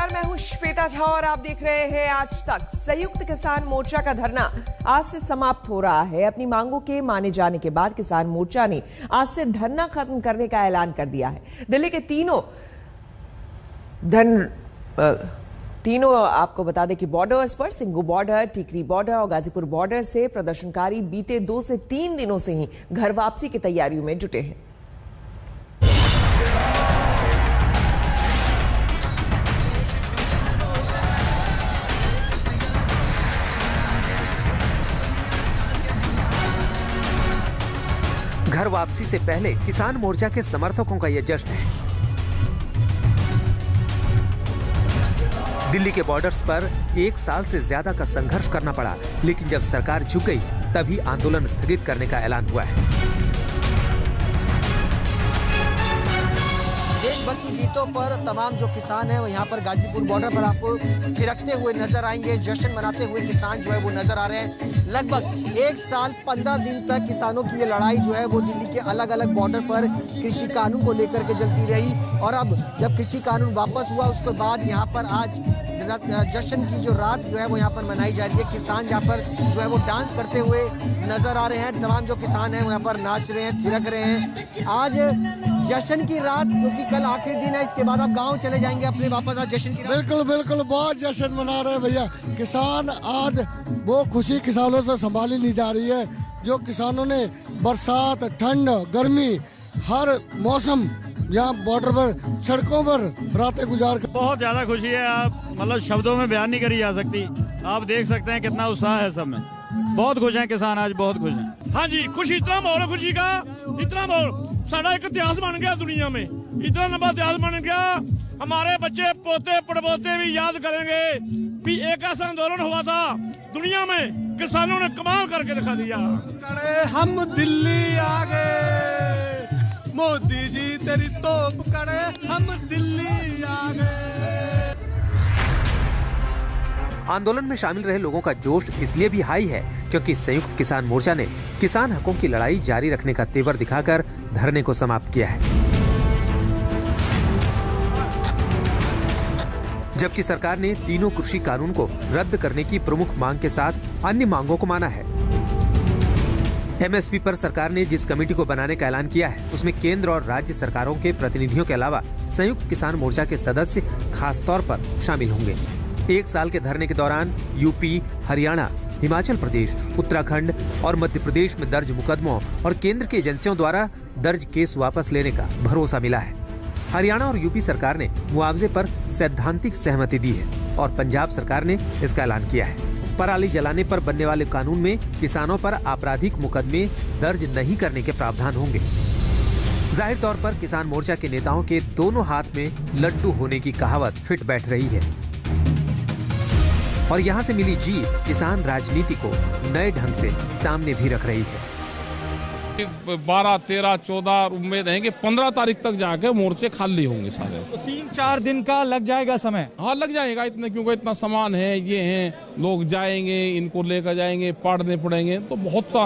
नमस्कार, मैं हूं श्वेता झा और आप देख रहे हैं आज तक। संयुक्त किसान मोर्चा का धरना आज से समाप्त हो रहा है। अपनी मांगों के माने जाने के बाद किसान मोर्चा ने आज से धरना खत्म करने का ऐलान कर दिया है। दिल्ली के तीनों आपको बता दें कि बॉर्डर्स पर सिंगू बॉर्डर, टिकरी बॉर्डर और गाजीपुर बॉर्डर से प्रदर्शनकारी बीते 2 से 3 दिनों से ही घर वापसी की तैयारियों में जुटे हैं। घर वापसी से पहले किसान मोर्चा के समर्थकों का यह जश्न है। दिल्ली के बॉर्डर्स पर 1 साल से ज्यादा का संघर्ष करना पड़ा, लेकिन जब सरकार झुक गई तभी आंदोलन स्थगित करने का ऐलान हुआ है। देशभक्ति गीतों पर तमाम जो किसान हैं वो यहाँ पर गाजीपुर बॉर्डर पर आपको थिरकते हुए नजर आएंगे। जश्न मनाते हुए किसान जो है वो नजर आ रहे हैं। लगभग 1 साल 15 दिन तक किसानों की ये लड़ाई जो है वो दिल्ली के अलग अलग बॉर्डर पर कृषि कानून को लेकर के चलती रही और अब जब कृषि कानून वापस हुआ उसके बाद यहाँ पर आज जश्न की जो रात जो है वो यहाँ पर मनाई जा रही है। किसान यहाँ पर जो है वो डांस करते हुए नजर आ रहे हैं। तमाम जो किसान हैं वो यहाँ पर नाच रहे हैं, थिरक रहे हैं। आज जश्न की रात, क्योंकि कल आखिरी दिन है, इसके बाद आप गांव चले जाएंगे अपने वापस। आज जश्न की रात बिल्कुल बिल्कुल बहुत जश्न मना रहे हैं भैया। किसान आज वो खुशी किसानों से संभाली नहीं जा रही है। जो किसानों ने बरसात, ठंड, गर्मी, हर मौसम यहाँ बॉर्डर पर सड़कों पर रातें गुजार कर, बहुत ज्यादा खुशी है। आप मतलब शब्दों में बयान नहीं करी जा सकती। आप देख सकते हैं कितना उत्साह है सब में। बहुत खुश हैं किसान, आज बहुत खुश हैं। हाँ जी, खुशी, इतना माहौल है खुशी का, इतना माहौल। साड़ा एक इतिहास बन गया दुनिया में, इतना लंबा इतिहास बन गया। हमारे बच्चे, पोते, पड़पोते भी याद करेंगे कि एक ऐसा आंदोलन हुआ था दुनिया में, किसानों ने कमाल करके दिखा दिया। हम दिल्ली आ गए, मोदी जी तेरी तोप करे, हम दिल्ली आ गए। आंदोलन में शामिल रहे लोगों का जोश इसलिए भी हाई है क्योंकि संयुक्त किसान मोर्चा ने किसान हकों की लड़ाई जारी रखने का तेवर दिखाकर धरने को समाप्त किया है। जबकि सरकार ने तीनों कृषि कानून को रद्द करने की प्रमुख मांग के साथ अन्य मांगों को माना है। एमएसपी पर सरकार ने जिस कमेटी को बनाने का ऐलान किया है उसमें केंद्र और राज्य सरकारों के प्रतिनिधियों के अलावा संयुक्त किसान मोर्चा के सदस्य खास तौर पर शामिल होंगे। 1 साल के धरने के दौरान यूपी, हरियाणा, हिमाचल प्रदेश, उत्तराखंड और मध्य प्रदेश में दर्ज मुकदमों और केंद्र की एजेंसियों द्वारा दर्ज केस वापस लेने का भरोसा मिला है। हरियाणा और यूपी सरकार ने मुआवजे पर सैद्धांतिक सहमति दी है और पंजाब सरकार ने इसका ऐलान किया है। पराली जलाने पर बनने वाले कानून में किसानों पर आपराधिक मुकदमे दर्ज नहीं करने के प्रावधान होंगे। जाहिर तौर पर किसान मोर्चा के नेताओं के दोनों हाथ में लड्डू होने की कहावत फिट बैठ रही है और यहाँ से मिली जीत किसान राजनीति को नए ढंग से सामने भी रख रही है। 12, 13, 14 उम्मीद है कि 15 तारीख तक जाके मोर्चे खाली होंगे सारे। तो 3-4 दिन का लग जाएगा समय? हाँ लग जाएगा, इतने क्योंकि इतना सामान है, ये है, लोग जाएंगे, इनको लेकर जाएंगे, पढ़ने पड़ेंगे, तो बहुत सा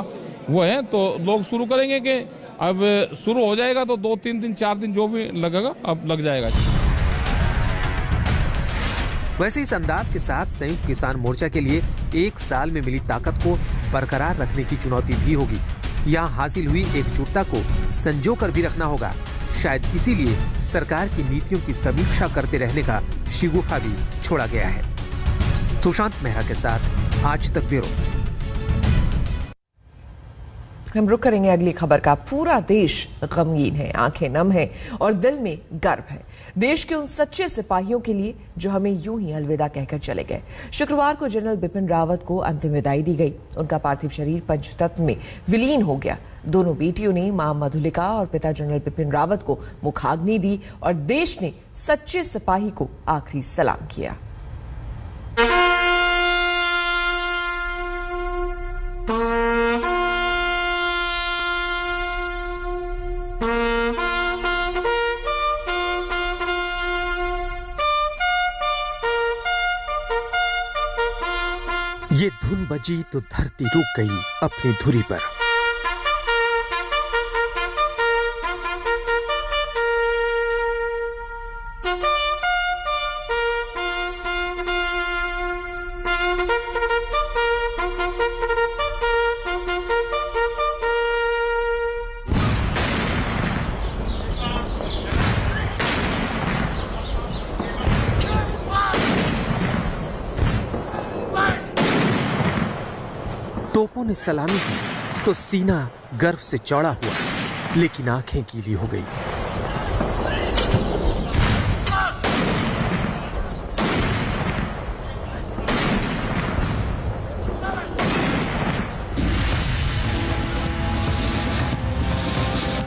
वो है। तो लोग शुरू करेंगे कि अब शुरू हो जाएगा तो 2-3 दिन 4 दिन जो भी लगेगा अब लग जाएगा। वैसे इस अंदाज के साथ संयुक्त किसान मोर्चा के लिए 1 साल में मिली ताकत को बरकरार रखने की चुनौती भी होगी। यहाँ हासिल हुई एकजुटता को संजो कर भी रखना होगा। शायद इसीलिए सरकार की नीतियों की समीक्षा करते रहने का शिगुफा भी छोड़ा गया है। सुशांत मेहरा के साथ आज तक ब्यूरो। हम रुक करेंगे अगली खबर का। पूरा देश गमगीन है, आंखें नम है और दिल में गर्व है देश के उन सच्चे सिपाहियों के लिए जो हमें यूं ही अलविदा कहकर चले गए। शुक्रवार को जनरल बिपिन रावत को अंतिम विदाई दी गई। उनका पार्थिव शरीर पंचतत्व में विलीन हो गया। दोनों बेटियों ने मां मधुलिका और पिता जनरल बिपिन रावत को मुखाग्नि दी और देश ने सच्चे सिपाही को आखिरी सलाम किया। ये धुन बजी तो धरती रुक गई अपनी धुरी पर। तोपों ने सलामी की तो सीना गर्व से चौड़ा हुआ, लेकिन आंखें गीली हो गई।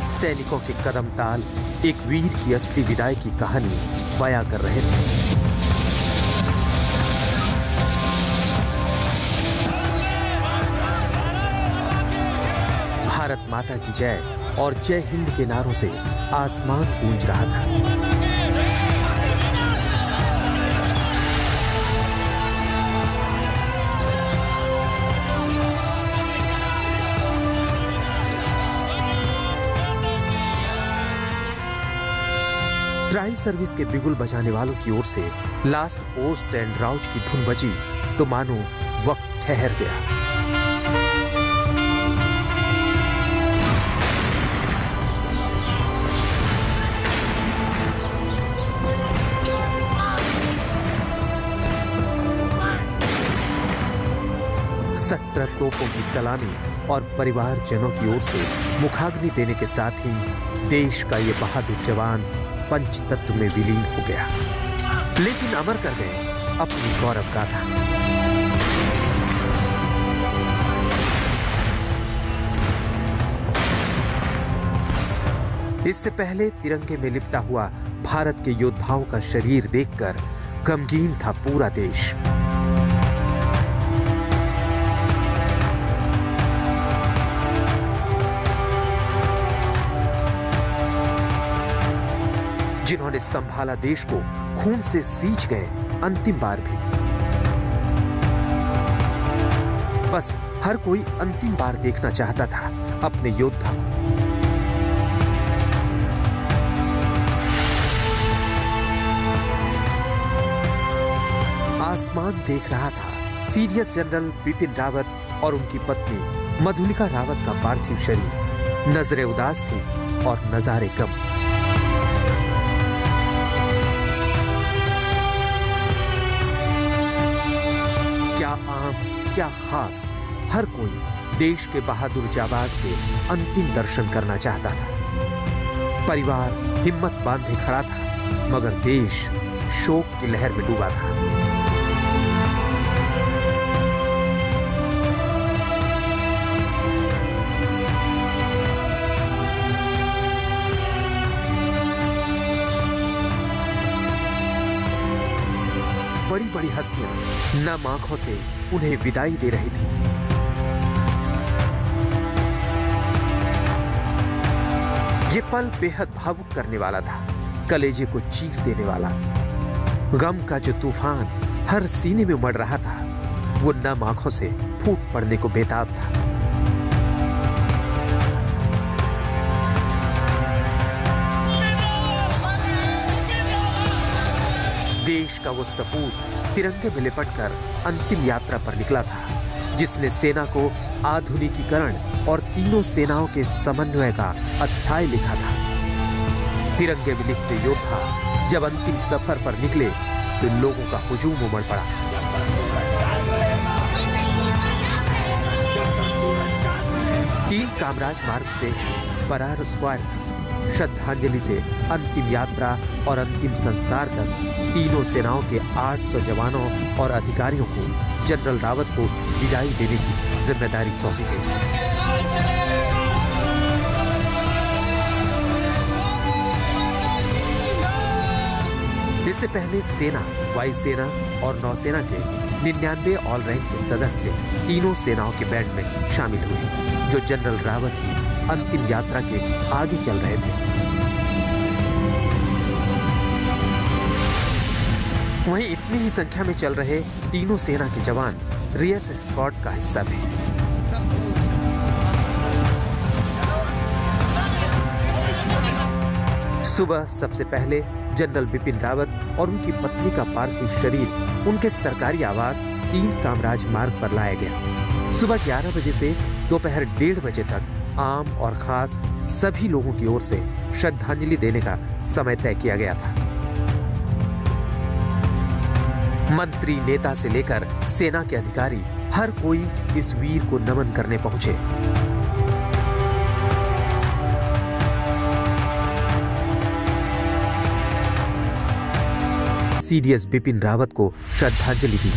सैनिकों के कदम ताल एक वीर की असली विदाई की कहानी बयां कर रहे थे। भारत माता की जय और जय हिंद के नारों से आसमान गूंज रहा था। ट्राई सर्विस के बिगुल बजाने वालों की ओर से लास्ट पोस्ट एंड राउज की धुन बजी तो मानो वक्त ठहर गया। सत्रह तोपों की सलामी और परिवारजनों की ओर से मुखाग्नि देने के साथ ही देश का ये बहादुर जवान पंचतत्व में विलीन हो गया, लेकिन अमर कर गए अपनी गौरव गाथा। इससे पहले तिरंगे में लिपटा हुआ भारत के योद्धाओं का शरीर देखकर गमगीन था पूरा देश। जिन्होंने संभाला देश को खून से सींच गए अंतिम बार भी। बस हर कोई अंतिम बार देखना चाहता था अपने योद्धा को। आसमान देख रहा था सीडीएस जनरल बिपिन रावत और उनकी पत्नी मधुलिका रावत का पार्थिव शरीर। नजरें उदास थी और नजारे गम। क्या आम क्या खास, हर कोई देश के बहादुर जाबाज के अंतिम दर्शन करना चाहता था। परिवार हिम्मत बांधे खड़ा था, मगर देश शोक की लहर में डूबा था। बड़ी बड़ी हस्तियां नम आंखों से उन्हें विदाई दे रही थी। ये पल बेहद भावुक करने वाला था, कलेजे को चीर देने वाला। गम का जो तूफान हर सीने में उमड़ रहा था, वो नम आंखों से फूट पड़ने को बेताब था। देश का वो सपूत तिरंगे में लिपटकर अंतिम यात्रा पर निकला था, जिसने सेना को आधुनिकीकरण और तीनों सेनाओं के समन्वय का अध्याय लिखा था। तिरंगे में लिपटे योद्धा जब अंतिम सफर पर निकले तो लोगों का हुजूम उमड़ पड़ा। तीन कामराज मार्ग से बरार स्क्वायर श्रद्धांजलि से अंतिम यात्रा और अंतिम संस्कार तक तीनों सेनाओं के 800 जवानों और अधिकारियों को जनरल रावत को विदाई देने की जिम्मेदारी सौंपी गई। इससे पहले सेना, वायुसेना और नौसेना के 99 ऑल रैंक के सदस्य तीनों सेनाओं के बैंड में शामिल हुए, जो जनरल रावत की अंतिम यात्रा के आगे चल रहे थे। वहीं इतनी ही संख्या में चल रहे तीनों सेना के जवान रियस स्क्वाड का हिस्सा थे। सुबह सबसे पहले जनरल बिपिन रावत और उनकी पत्नी का पार्थिव शरीर उनके सरकारी आवास 3 कामराज मार्ग पर लाया गया। सुबह 11 बजे से दोपहर 1:30 बजे तक आम और खास सभी लोगों की ओर से श्रद्धांजलि देने का समय तय किया गया था। मंत्री, नेता से लेकर सेना के अधिकारी हर कोई इस वीर को नमन करने पहुंचे। सीडीएस बिपिन रावत को श्रद्धांजलि दी,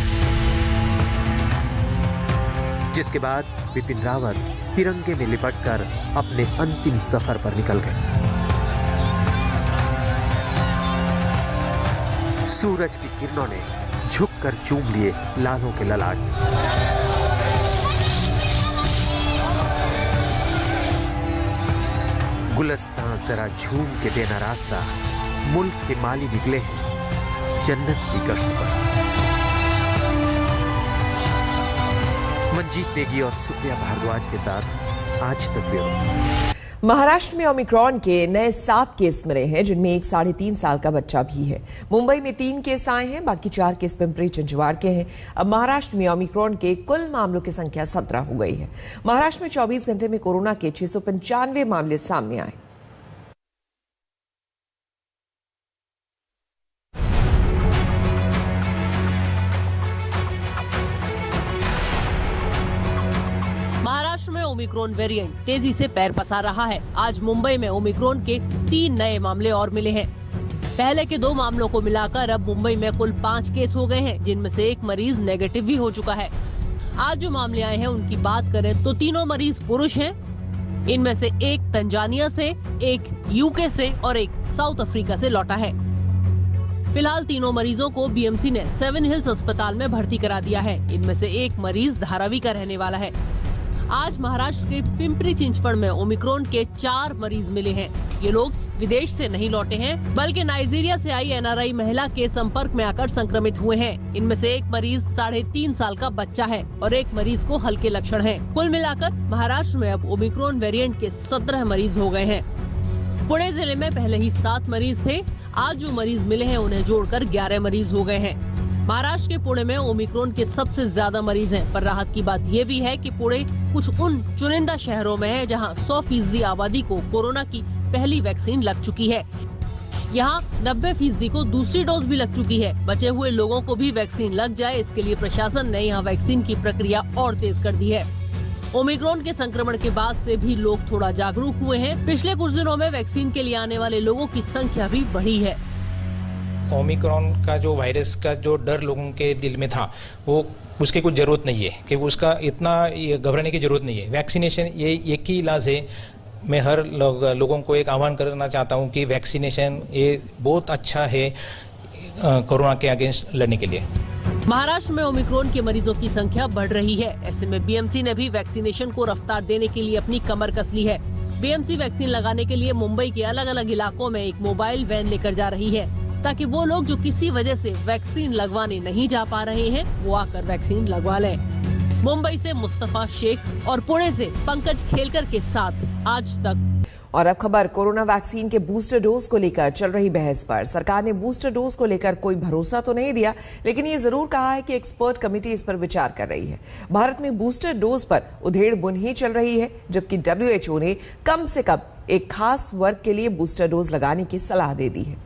जिसके बाद बिपिन रावत तिरंगे में लिपटकर अपने अंतिम सफर पर निकल गए। सूरज की किरणों ने झुककर चूम लिए लालों के ललाट। गुलस्तां जरा झूम के देना रास्ता, मुल्क के माली निकले हैं जन्नत की गश्त पर। मंजीत नेगी और सुप्रिया भारद्वाज के साथ आज तक ब्यूरो। महाराष्ट्र में ओमिक्रॉन के नए 7 केस मिले हैं, जिनमें एक 3.5 साल का बच्चा भी है। मुंबई में 3 केस आए हैं, बाकी 4 केस पिंपरी चिंचवाड़ के हैं। अब महाराष्ट्र में ओमिक्रॉन के कुल मामलों की संख्या 17 हो गई है। महाराष्ट्र में 24 घंटे में कोरोना के 695 मामले सामने आए। महाराष्ट्र में ओमिक्रॉन वेरिएंट तेजी से पैर पसार रहा है। आज मुंबई में ओमिक्रॉन के 3 नए मामले और मिले हैं। पहले के 2 मामलों को मिलाकर अब मुंबई में कुल 5 केस हो गए हैं, जिनमें से एक मरीज नेगेटिव भी हो चुका है। आज जो मामले आए हैं उनकी बात करें तो तीनों मरीज पुरुष हैं। इनमें से एक तंजानिया से, एक यूके से और एक साउथ अफ्रीका से लौटा है। फिलहाल तीनों मरीजों को बीएमसी ने 7 हिल्स अस्पताल में भर्ती करा दिया है। इनमें से एक मरीज धारावी का रहने वाला है। आज महाराष्ट्र के पिंपरी चिंचवड़ में ओमिक्रॉन के 4 मरीज मिले हैं। ये लोग विदेश से नहीं लौटे हैं, बल्कि नाइजीरिया से आई एनआरआई महिला के संपर्क में आकर संक्रमित हुए हैं। इनमें से एक मरीज 3.5 साल का बच्चा है और एक मरीज को हल्के लक्षण हैं। कुल मिलाकर महाराष्ट्र में अब ओमिक्रॉन वेरिएंट के 17 मरीज हो गए हैं। पुणे जिले में पहले ही 7 मरीज थे। आज जो मरीज मिले हैं उन्हें जोड़कर 11 मरीज हो गए हैं। महाराष्ट्र के पुणे में ओमिक्रॉन के सबसे ज्यादा मरीज हैं, पर राहत की बात यह भी है कि पुणे कुछ उन चुनिंदा शहरों में है जहां 100% आबादी को कोरोना की पहली वैक्सीन लग चुकी है। यहां 90% को दूसरी डोज भी लग चुकी है। बचे हुए लोगों को भी वैक्सीन लग जाए, इसके लिए प्रशासन ने यहां वैक्सीन की प्रक्रिया और तेज कर दी है। ओमिक्रॉन के संक्रमण के बाद से भी लोग थोड़ा जागरूक हुए हैं। पिछले कुछ दिनों में वैक्सीन के लिए आने वाले लोगों की संख्या भी बढ़ी है। ओमिक्रॉन का जो वायरस का जो डर लोगों के दिल में था, वो उसकी कुछ जरूरत नहीं है कि उसका इतना घबराने की जरूरत नहीं है। वैक्सीनेशन ये एक ही इलाज है। मैं हर लोगों को एक आह्वान करना चाहता हूं कि वैक्सीनेशन ये बहुत अच्छा है कोरोना के अगेंस्ट लड़ने के लिए। महाराष्ट्र में ओमिक्रॉन के मरीजों की संख्या बढ़ रही है। ऐसे में बीएमसी ने भी वैक्सीनेशन को रफ्तार देने के लिए अपनी कमर कस ली है। बीएमसी वैक्सीन लगाने के लिए मुंबई के अलग अलग इलाकों में एक मोबाइल वैन लेकर जा रही है, ताकि वो लोग जो किसी वजह से वैक्सीन लगवाने नहीं जा पा रहे हैं वो आकर वैक्सीन लगवा लें। मुंबई से मुस्तफा शेख और पुणे से पंकज खेलकर के साथ आज तक। और अब खबर कोरोना वैक्सीन के बूस्टर डोज को लेकर चल रही बहस पर। सरकार ने बूस्टर डोज को लेकर कोई भरोसा तो नहीं दिया, लेकिन ये जरूर कहा है कि एक्सपर्ट कमेटी इस पर विचार कर रही है। भारत में बूस्टर डोज पर उधेड़ बुन ही चल रही है, जबकि WHO ने कम से कम एक खास वर्ग के लिए बूस्टर डोज लगाने की सलाह दे दी है।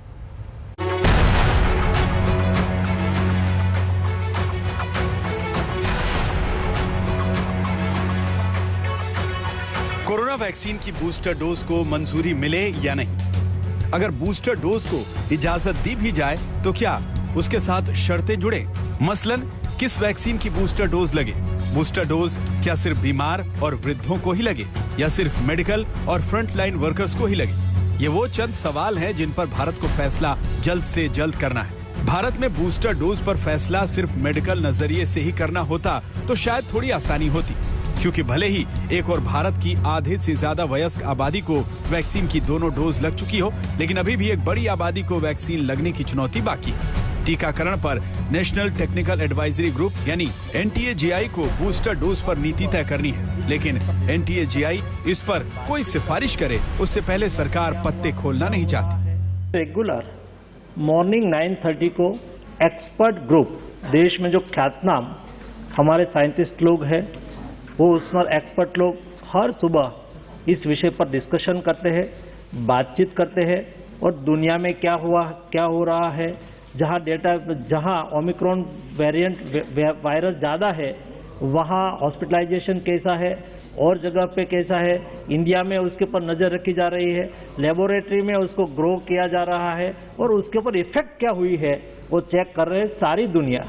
कोरोना वैक्सीन की बूस्टर डोज को मंजूरी मिले या नहीं। अगर बूस्टर डोज को इजाजत दी भी जाए तो क्या उसके साथ शर्तें जुड़े? मसलन किस वैक्सीन की बूस्टर डोज लगे? बूस्टर डोज क्या सिर्फ बीमार और वृद्धों को ही लगे या सिर्फ मेडिकल और फ्रंटलाइन वर्कर्स को ही लगे? ये वो चंद सवाल हैं जिन पर भारत को फैसला जल्द से जल्द करना है। भारत में बूस्टर डोज पर फैसला सिर्फ मेडिकल नजरिए से ही करना होता तो शायद थोड़ी आसानी होती, क्योंकि भले ही एक और भारत की आधे से ज्यादा वयस्क आबादी को वैक्सीन की दोनों डोज लग चुकी हो, लेकिन अभी भी एक बड़ी आबादी को वैक्सीन लगने की चुनौती बाकी है। टीकाकरण पर नेशनल टेक्निकल एडवाइजरी ग्रुप यानी NTAGI को बूस्टर डोज पर नीति तय करनी है, लेकिन NTAGI इस पर कोई सिफारिश करे उससे पहले सरकार पत्ते खोलना नहीं चाहती। रेगुलर मॉर्निंग 9:30 को एक्सपर्ट ग्रुप, देश में जो ख्यातनाम हमारे साइंटिस्ट लोग हैं, वो उसमें एक्सपर्ट लोग हर सुबह इस विषय पर डिस्कशन करते हैं, बातचीत करते हैं और दुनिया में क्या हो रहा है, जहां ओमिक्रॉन वेरिएंट वायरस ज़्यादा है वहाँ हॉस्पिटलाइजेशन कैसा है और जगह पे कैसा है, इंडिया में उसके ऊपर नज़र रखी जा रही है, लेबोरेटरी में उसको ग्रो किया जा रहा है और उसके ऊपर इफेक्ट क्या हुई है वो चेक कर रहे हैं सारी दुनिया।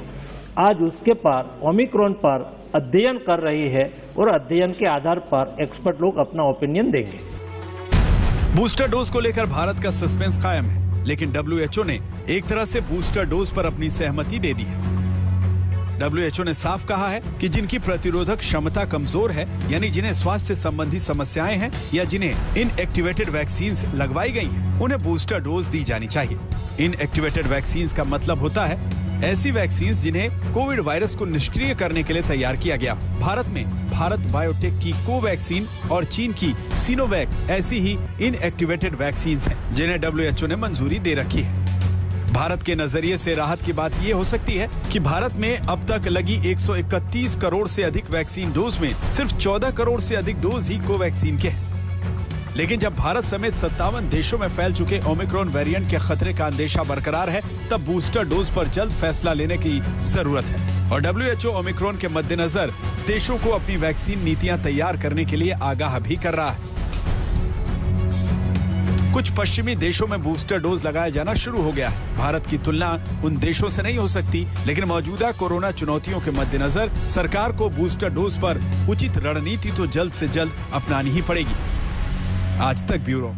आज उसके पर ओमिक्रॉन पर अध्ययन कर रही है और अध्ययन के आधार पर एक्सपर्ट लोग अपना ओपिनियन देंगे। बूस्टर डोज को लेकर भारत का सस्पेंस कायम है, लेकिन WHO ने एक तरह से बूस्टर डोज पर अपनी सहमति दे दी है। WHO ने साफ कहा है कि जिनकी प्रतिरोधक क्षमता कमजोर है, यानी जिन्हें स्वास्थ्य संबंधी समस्याएं हैं या जिन्हें इनएक्टिवेटेड वैक्सीन लगवाई गई हैं, उन्हें बूस्टर डोज दी जानी चाहिए। इनएक्टिवेटेड वैक्सीन का मतलब होता है ऐसी वैक्सीन जिन्हें कोविड वायरस को निष्क्रिय करने के लिए तैयार किया गया। भारत में भारत बायोटेक की कोवैक्सीन और चीन की सिनोवैक ऐसी ही इनएक्टिवेटेड वैक्सीन हैं, जिन्हें WHO ने मंजूरी दे रखी है। भारत के नजरिए से राहत की बात ये हो सकती है कि भारत में अब तक लगी 131 करोड़ से अधिक वैक्सीन डोज में सिर्फ 14 करोड़ से अधिक डोज ही कोवैक्सीन के हैं। लेकिन जब भारत समेत 57 देशों में फैल चुके ओमिक्रॉन वेरिएंट के खतरे का अंदेशा बरकरार है, तब बूस्टर डोज पर जल्द फैसला लेने की जरूरत है। और WHO ओमिक्रॉन के मद्देनजर देशों को अपनी वैक्सीन नीतियां तैयार करने के लिए आगाह भी कर रहा है। कुछ पश्चिमी देशों में बूस्टर डोज लगाया जाना शुरू हो गया है। भारत की तुलना उन देशों से नहीं हो सकती, लेकिन मौजूदा कोरोना चुनौतियों के मद्देनजर सरकार को बूस्टर डोज पर उचित रणनीति तो जल्द से जल्द अपनानी ही पड़ेगी। आज तक ब्यूरो।